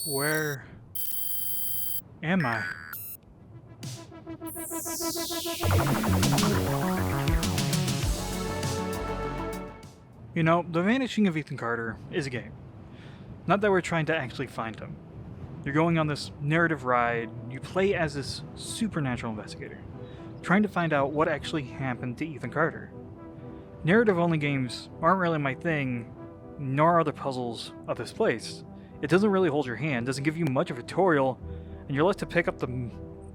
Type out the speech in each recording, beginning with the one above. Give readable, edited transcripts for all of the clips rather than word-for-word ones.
Where am I? You know, The Vanishing of Ethan Carter is a game. Not that we're trying to actually find him. You're going on this narrative ride, you play as this supernatural investigator, trying to find out what actually happened to Ethan Carter. Narrative-only games aren't really my thing, nor are the puzzles of this place. It doesn't really hold your hand, doesn't give you much of a tutorial, and you're left to pick up the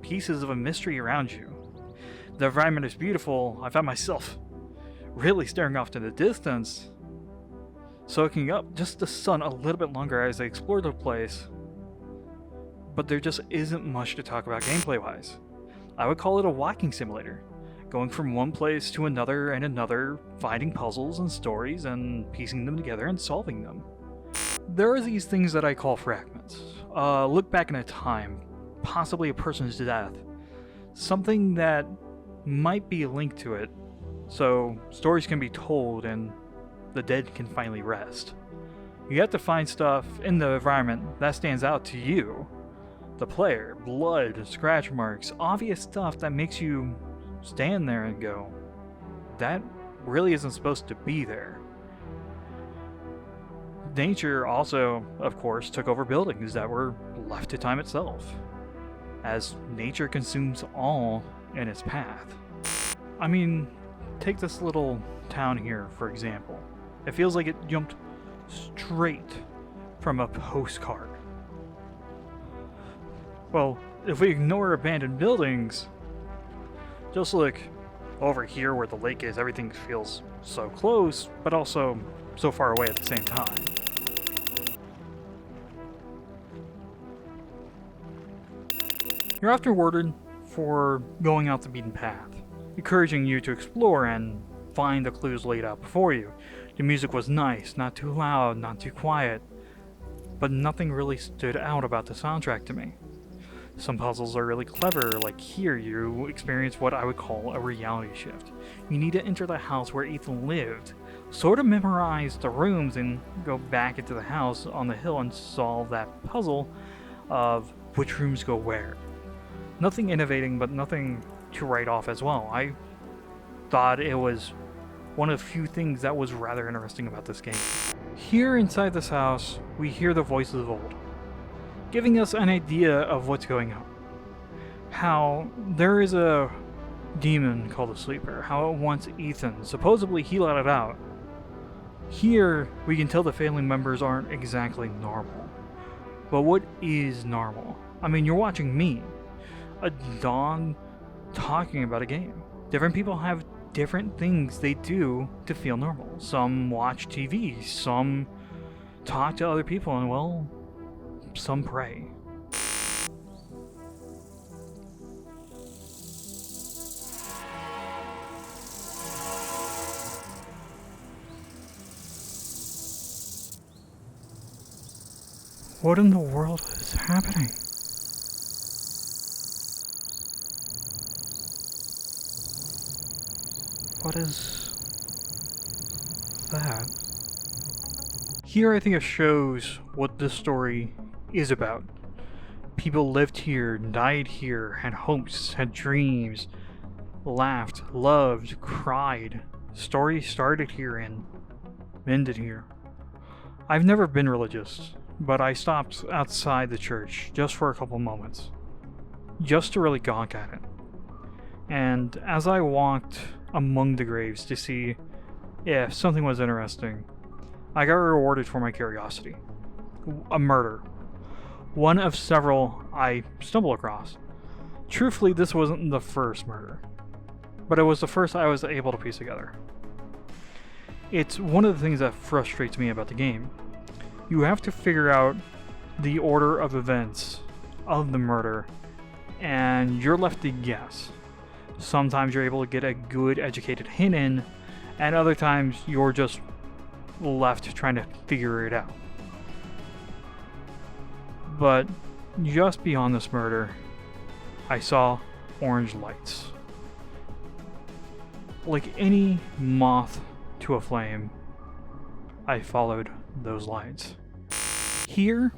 pieces of a mystery around you. The environment is beautiful. I found myself really staring off to the distance, soaking up just the sun a little bit longer as I explore the place. But there just isn't much to talk about gameplay-wise. I would call it a walking simulator, going from one place to another and another, finding puzzles and stories and piecing them together and solving them. There are these things that I call fragments. Look back in a time, possibly a person's death, something that might be linked to it, so stories can be told and the dead can finally rest. You have to find stuff in the environment that stands out to you, the player, blood, scratch marks, obvious stuff that makes you stand there and go, that really isn't supposed to be there. Nature also, of course, took over buildings that were left to time itself, as nature consumes all in its path. I mean, take this little town here, for example. It feels like it jumped straight from a postcard. Well, if we ignore abandoned buildings, just look over here where the lake is, everything feels so close, but also so far away at the same time. You're often rewarded for going out the beaten path, encouraging you to explore and find the clues laid out before you. The music was nice, not too loud, not too quiet, but nothing really stood out about the soundtrack to me. Some puzzles are really clever, like here you experience what I would call a reality shift. You need to enter the house where Ethan lived, sort of memorize the rooms and go back into the house on the hill and solve that puzzle of which rooms go where. Nothing innovating, but nothing to write off as well. I thought it was one of the few things that was rather interesting about this game. Here inside this house, we hear the voices of old, giving us an idea of what's going on. How there is a demon called the Sleeper, how it wants Ethan, supposedly he let it out. Here, we can tell the family members aren't exactly normal. But what is normal? I mean, you're watching me, a dog, talking about a game. Different people have different things they do to feel normal. Some watch TV, some talk to other people, and well, some pray. What in the world is happening? What is that? Here I think it shows what this story is about. People lived here, died here, had hopes, had dreams, laughed, loved, cried. Stories started here and ended here. I've never been religious, but I stopped outside the church just for a couple moments, just to really gawk at it. And as I walked among the graves to see if something was interesting, I got rewarded for my curiosity. A murder. One of several I stumbled across. Truthfully, this wasn't the first murder, but it was the first I was able to piece together. It's one of the things that frustrates me about the game. You have to figure out the order of events of the murder, and you're left to guess. Sometimes you're able to get a good educated hint in, and other times you're just left trying to figure it out. But just beyond this murder, I saw orange lights. Like any moth to a flame, I followed those lights. Here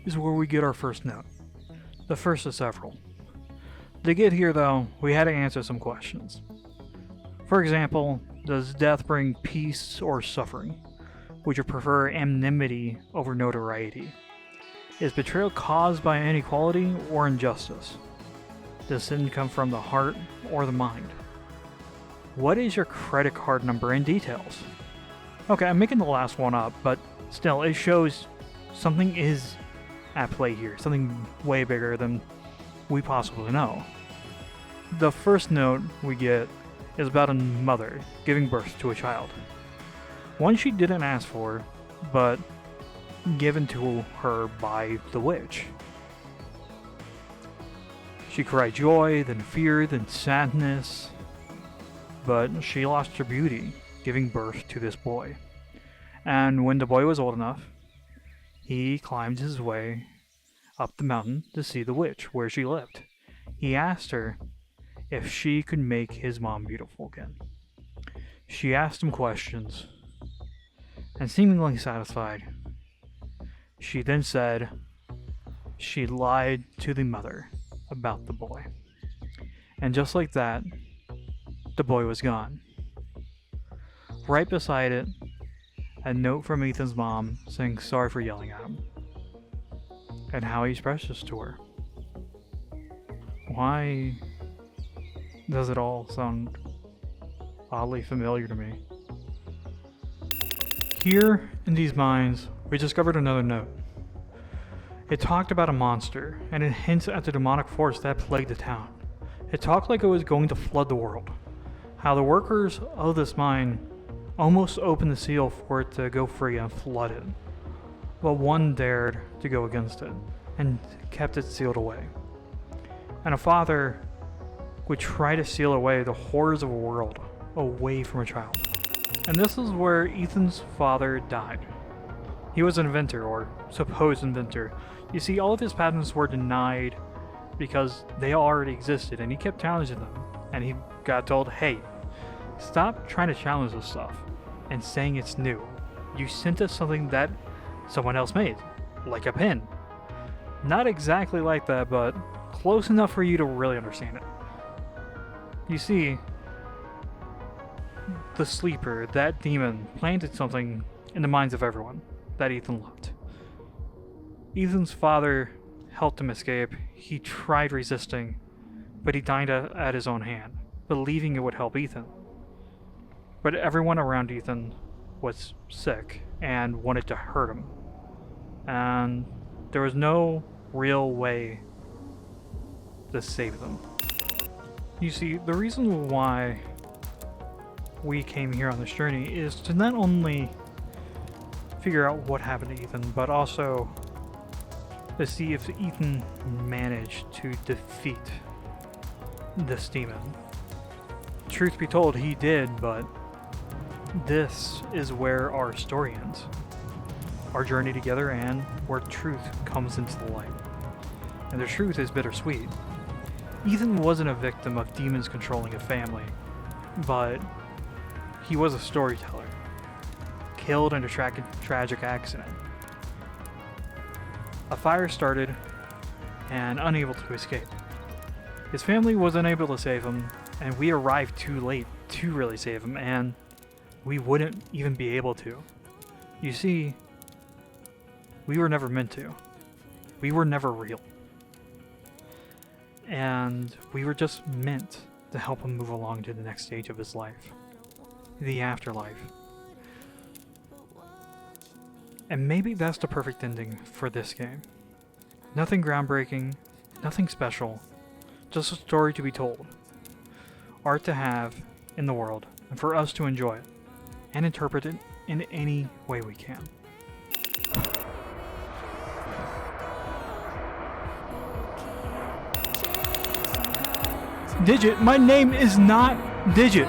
is where we get our first note. The first of several. To get here, though, we had to answer some questions. For example, does death bring peace or suffering? Would you prefer anonymity over notoriety? Is betrayal caused by inequality or injustice? Does sin come from the heart or the mind? What is your credit card number and details? Okay, I'm making the last one up, but still, it shows something is at play here. Something way bigger than we possibly know. The first note we get is about a mother giving birth to a child. One she didn't ask for, but given to her by the witch. She cried joy, then fear, then sadness, but she lost her beauty giving birth to this boy. And when the boy was old enough, he climbed his way up the mountain to see the witch where she lived. He asked her if she could make his mom beautiful again. She asked him questions, and seemingly satisfied, she then said she lied to the mother about the boy. And just like that, the boy was gone. Right beside it, a note from Ethan's mom saying sorry for yelling at him, and how he's precious to her. Why does it all sound oddly familiar to me? Here, in these mines, we discovered another note. It talked about a monster, and it hints at the demonic force that plagued the town. It talked like it was going to flood the world. How the workers of this mine almost opened the seal for it to go free and flood it. But one dared to go against it, and kept it sealed away. And a father would try to seal away the horrors of a world away from a child. And this is where Ethan's father died. He was an inventor, or supposed inventor. You see, all of his patents were denied because they already existed, and he kept challenging them. And he got told, hey, stop trying to challenge this stuff and saying it's new. You sent us something that someone else made, like a pen. Not exactly like that, but close enough for you to really understand it. You see, the sleeper, that demon, planted something in the minds of everyone that Ethan loved. Ethan's father helped him escape. He tried resisting, but he died at his own hand, believing it would help Ethan. But everyone around Ethan was sick and wanted to hurt him. And there was no real way to save them. You see, the reason why we came here on this journey is to not only figure out what happened to Ethan, but also to see if Ethan managed to defeat this demon. Truth be told, he did, but this is where our story ends. Our journey together and where truth comes into the light. And the truth is bittersweet. Ethan wasn't a victim of demons controlling a family, but he was a storyteller, killed in a tragic accident. A fire started, and unable to escape. His family was unable to save him, and we arrived too late to really save him, and we wouldn't even be able to. You see, we were never meant to. We were never real. And we were just meant to help him move along to the next stage of his life. The afterlife. And maybe that's the perfect ending for this game. Nothing groundbreaking, nothing special, just a story to be told. Art to have in the world, and for us to enjoy it, and interpret it in any way we can. Digit, my name is not Digit.